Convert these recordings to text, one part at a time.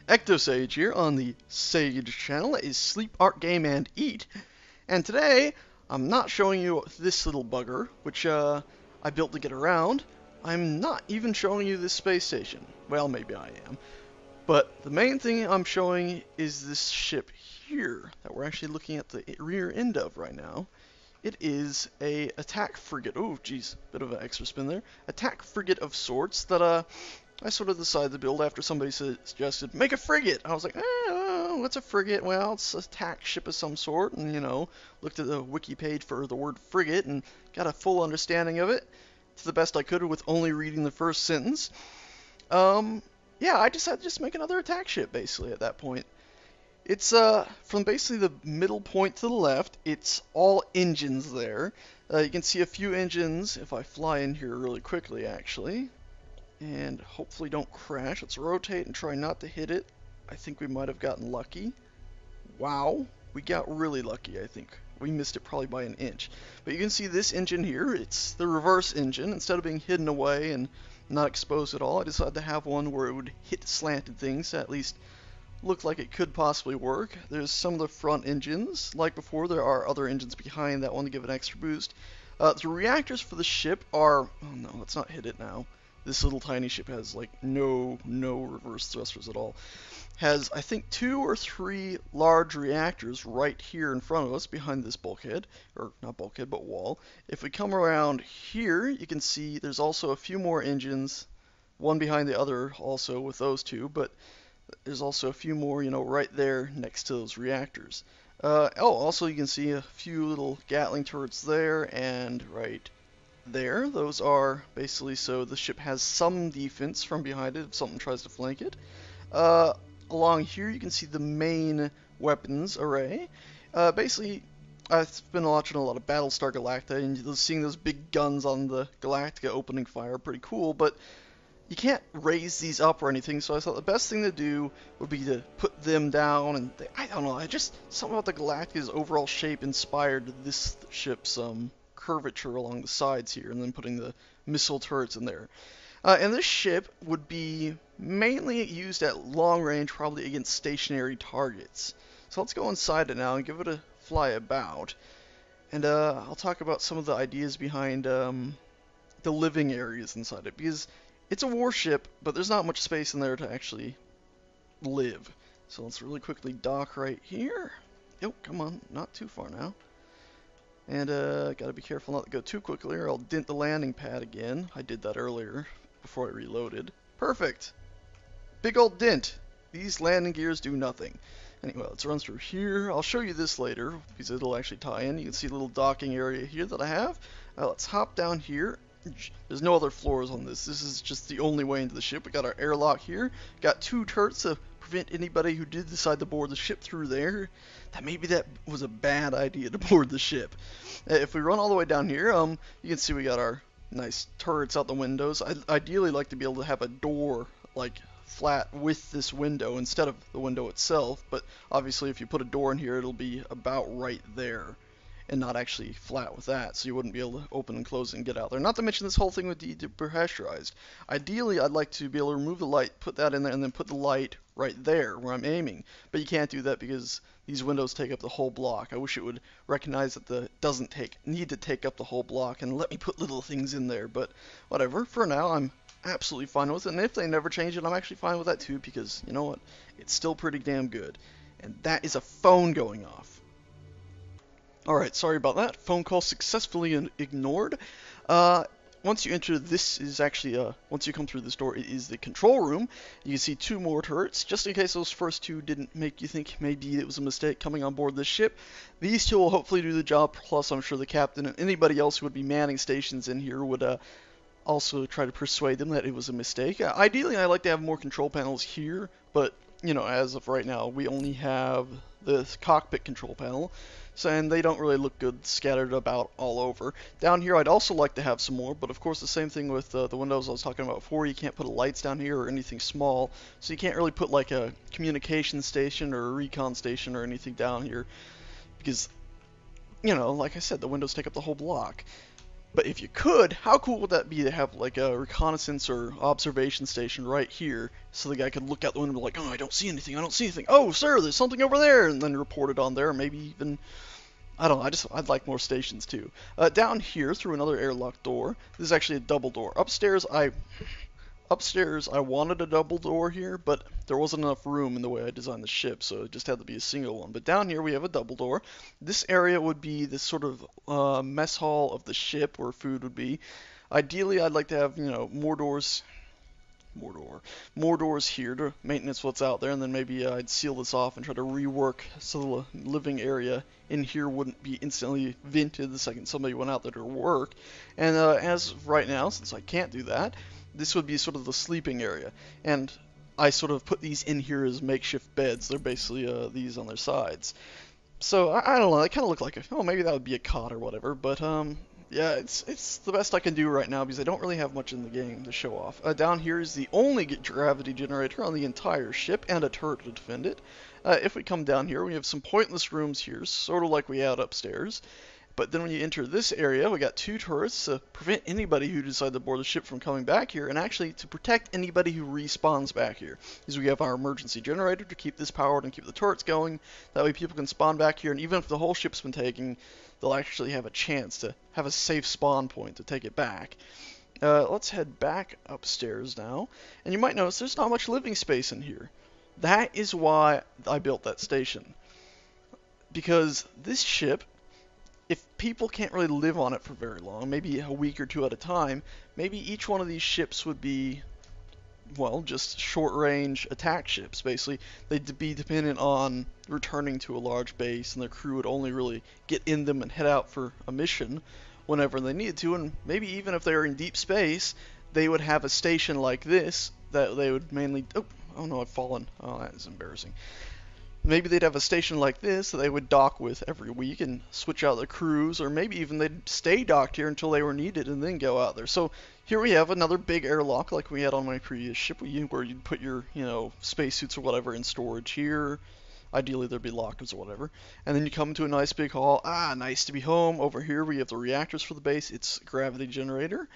Ectosage here on the Sage channel. It is Sleep, Art, Game, and Eat. And today, I'm not showing you this little bugger, which I built to get around. I'm not even showing you this space station. Well, maybe I am. But the main thing I'm showing is this ship here that we're actually looking at the rear end of right now. It is a attack frigate. Oh, geez, bit of an extra spin there. Attack frigate of sorts that I sort of decided to build after somebody suggested, make a frigate. I was like, what's a frigate? Well, it's an attack ship of some sort, and, looked at the wiki page for the word frigate and got a full understanding of it, to the best I could with only reading the first sentence. Yeah, I decided to just make another attack ship, basically, at that point. It's, from basically the middle point to the left, it's all engines there. You can see a few engines, if I fly in here really quickly, actually. And hopefully don't crash. Let's rotate and try not to hit it. I think we might have gotten lucky. Wow, we got really lucky, I think. We missed it probably by an inch. But you can see this engine here, it's the reverse engine. Instead of being hidden away and not exposed at all, I decided to have one where it would hit slanted things, at least looked like it could possibly work. There's some of the front engines. Like before, there are other engines behind that one to give an extra boost. The reactors for the ship are... Oh no, let's not hit it now. This little tiny ship has like no reverse thrusters at all. Has, I think, 2 or 3 large reactors right here in front of us behind this bulkhead. Or not bulkhead, but wall. If we come around here, you can see there's also a few more engines. One behind the other also with those two. But there's also a few more, right there next to those reactors. Also you can see a few little Gatling turrets there and right there. Those are basically so the ship has some defense from behind it if something tries to flank it. Along here you can see the main weapons array. Basically, I've been watching a lot of Battlestar Galactica and seeing those big guns on the Galactica opening fire, pretty cool, but you can't raise these up or anything, so I thought the best thing to do would be to put them down, and I don't know, something about the Galactica's overall shape inspired this ship's curvature along the sides here, and then putting the missile turrets in there. And this ship would be mainly used at long range, probably against stationary targets. So let's go inside it now and give it a fly about. And I'll talk about some of the ideas behind the living areas inside it, because it's a warship, but there's not much space in there to actually live. So let's really quickly dock right here. Oh, come on, not too far now. And gotta be careful not to go too quickly or I'll dent the landing pad again. I did that earlier before I reloaded. Perfect! Big old dent! These landing gears do nothing. Anyway, let's run through here. I'll show you this later because it'll actually tie in. You can see the little docking area here that I have. Let's hop down here. There's no other floors on this. This is just the only way into the ship. We got our airlock here. Got 2 turrets to prevent anybody who did decide to board the ship through there. Maybe that was a bad idea to board the ship. If we run all the way down here, you can see we got our nice turrets out the windows. I'd ideally like to be able to have a door like flat with this window instead of the window itself, but obviously if you put a door in here it'll be about right there and not actually flat with that, so you wouldn't be able to open and close it and get out there. Not to mention this whole thing would be depressurized. Ideally, I'd like to be able to remove the light, put that in there, and then put the light right there where I'm aiming. But you can't do that because these windows take up the whole block. I wish it would recognize that it doesn't need to take up the whole block and let me put little things in there. But whatever, for now I'm absolutely fine with it. And if they never change it, I'm actually fine with that too, because you know what? It's still pretty damn good. And that is a phone going off. Alright, sorry about that. Phone call successfully ignored. Once you enter, this is actually, once you come through this door, it is the control room. You can see 2 more turrets, just in case those first 2 didn't make you think maybe it was a mistake coming on board this ship. These 2 will hopefully do the job, plus I'm sure the captain and anybody else who would be manning stations in here would also try to persuade them that it was a mistake. Ideally, I'd like to have more control panels here, but, as of right now, we only have the cockpit control panel. And they don't really look good scattered about all over. Down here I'd also like to have some more, but of course the same thing with the windows I was talking about before. You can't put lights down here or anything small, so you can't really put like a communication station or a recon station or anything down here because, like I said, the windows take up the whole block. But if you could, how cool would that be to have like a reconnaissance or observation station right here, so the guy could look out the window and be like, oh, I don't see anything, I don't see anything. Oh, sir, there's something over there, and then report it on there. Maybe even, I don't know, I'd like more stations too. Down here, through another airlock door, this is actually a double door. Upstairs, I wanted a double door here, but there wasn't enough room in the way I designed the ship, so it just had to be a single one. But down here we have a double door. This area would be this sort of mess hall of the ship where food would be. Ideally, I'd like to have, more doors here to maintenance what's out there, and then maybe I'd seal this off and try to rework so the living area in here wouldn't be instantly vented the second somebody went out there to work. And as of right now, since I can't do that, this would be sort of the sleeping area, and I sort of put these in here as makeshift beds. They're basically these on their sides. So I don't know. They kind of look like maybe that would be a cot or whatever. But yeah, it's the best I can do right now because I don't really have much in the game to show off. Down here is the only gravity generator on the entire ship and a turret to defend it. If we come down here, we have some pointless rooms here, sort of like we had upstairs. But then when you enter this area, we got 2 turrets to prevent anybody who decides to board the ship from coming back here, and actually to protect anybody who respawns back here. Because we have our emergency generator to keep this powered and keep the turrets going. That way people can spawn back here, and even if the whole ship's been taken, they'll actually have a chance to have a safe spawn point to take it back. Let's head back upstairs now. And you might notice there's not much living space in here. That is why I built that station. Because this ship, if people can't really live on it for very long, maybe a week or 2 at a time, maybe each one of these ships would be, well, just short-range attack ships, basically. They'd be dependent on returning to a large base, and their crew would only really get in them and head out for a mission whenever they needed to, and maybe even if they were in deep space, they would have a station like this that they would mainly... Oh no, I've fallen. Oh, that is embarrassing. Maybe they'd have a station like this that they would dock with every week and switch out the crews, or maybe even they'd stay docked here until they were needed and then go out there. So here we have another big airlock like we had on my previous ship, where you'd put your, spacesuits or whatever in storage here. Ideally there'd be lockers or whatever. And then you come to a nice big hall. Nice to be home. Over here we have the reactors for the base. It's a gravity generator.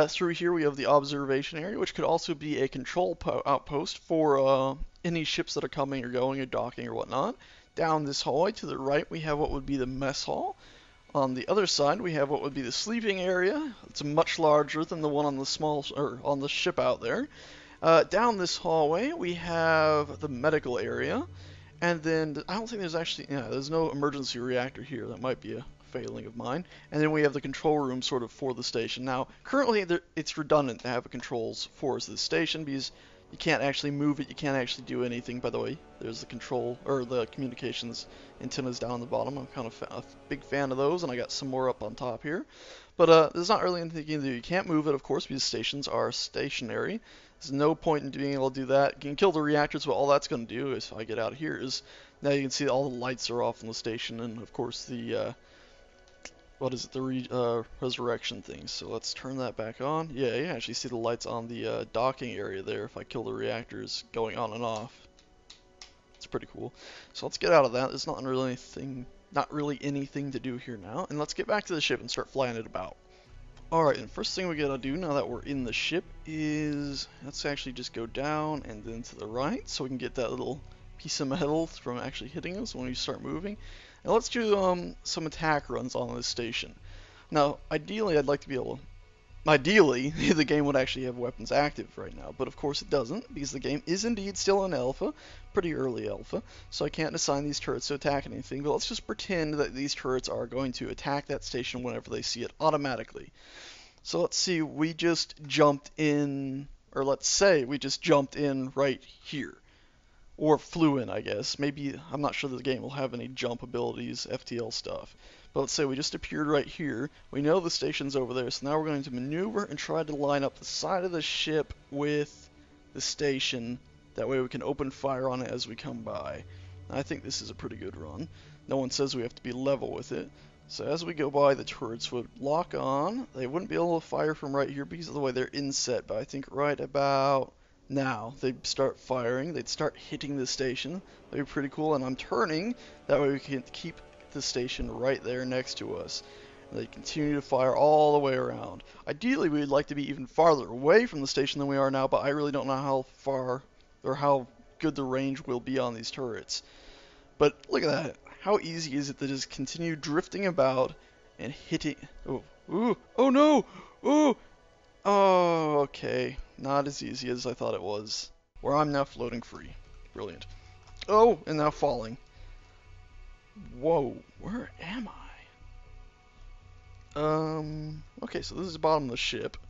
Through here we have the observation area, which could also be a control outpost for any ships that are coming or going or docking or whatnot. Down this hallway to the right we have what would be the mess hall. On the other side we have what would be the sleeping area. It's much larger than the one on the on the ship out there. Down this hallway we have the medical area. And then, I don't think there's no emergency reactor here. That might be a failing of mine. And then we have the control room sort of for the station. Now, currently it's redundant to have a controls for this station because you can't actually move it, you can't actually do anything. By the way, there's the the communications antennas down the bottom. I'm kind of a big fan of those, and I got some more up on top here. But there's not really anything you can do. You can't move it, of course, because stations are stationary. There's no point in being able to do that. You can kill the reactors, but all that's going to do is, if I get out of here, is now you can see all the lights are off in the station, and of course the resurrection thing. So let's turn that back on. Yeah, you can actually see the lights on the docking area there if I kill the reactors going on and off. It's pretty cool. So let's get out of that. There's not really anything to do here now, and let's get back to the ship and start flying it about. Alright, and first thing we gotta do now that we're in the ship is, let's actually just go down and then to the right so we can get that little piece of metal from actually hitting us when we start moving. And let's do some attack runs on this station. Now, ideally I'd like to be able to... Ideally, the game would actually have weapons active right now, but of course it doesn't, because the game is indeed still in alpha, pretty early alpha, so I can't assign these turrets to attack anything, but let's just pretend that these turrets are going to attack that station whenever they see it automatically. So let's see, we just jumped in, or let's say we just jumped in right here. Or flew in, I guess. Maybe, I'm not sure that the game will have any jump abilities, FTL stuff. But let's say we just appeared right here. We know the station's over there, so now we're going to maneuver and try to line up the side of the ship with the station. That way we can open fire on it as we come by. I think this is a pretty good run. No one says we have to be level with it. So as we go by, the turrets would lock on. They wouldn't be able to fire from right here because of the way they're inset, but I think right about now they'd start firing. They'd start hitting the station. That'd be pretty cool, and I'm turning. That way we can keep the station right there next to us. They continue to fire all the way around. Ideally, we'd like to be even farther away from the station than we are now, but I really don't know how far or how good the range will be on these turrets. But look at that. How easy is it to just continue drifting about and hitting... Oh, ooh, oh no! Ooh! Oh, okay. Not as easy as I thought it was. Where I'm now floating free. Brilliant. Oh, and now falling. Whoa, where am I? Okay, so this is the bottom of the ship.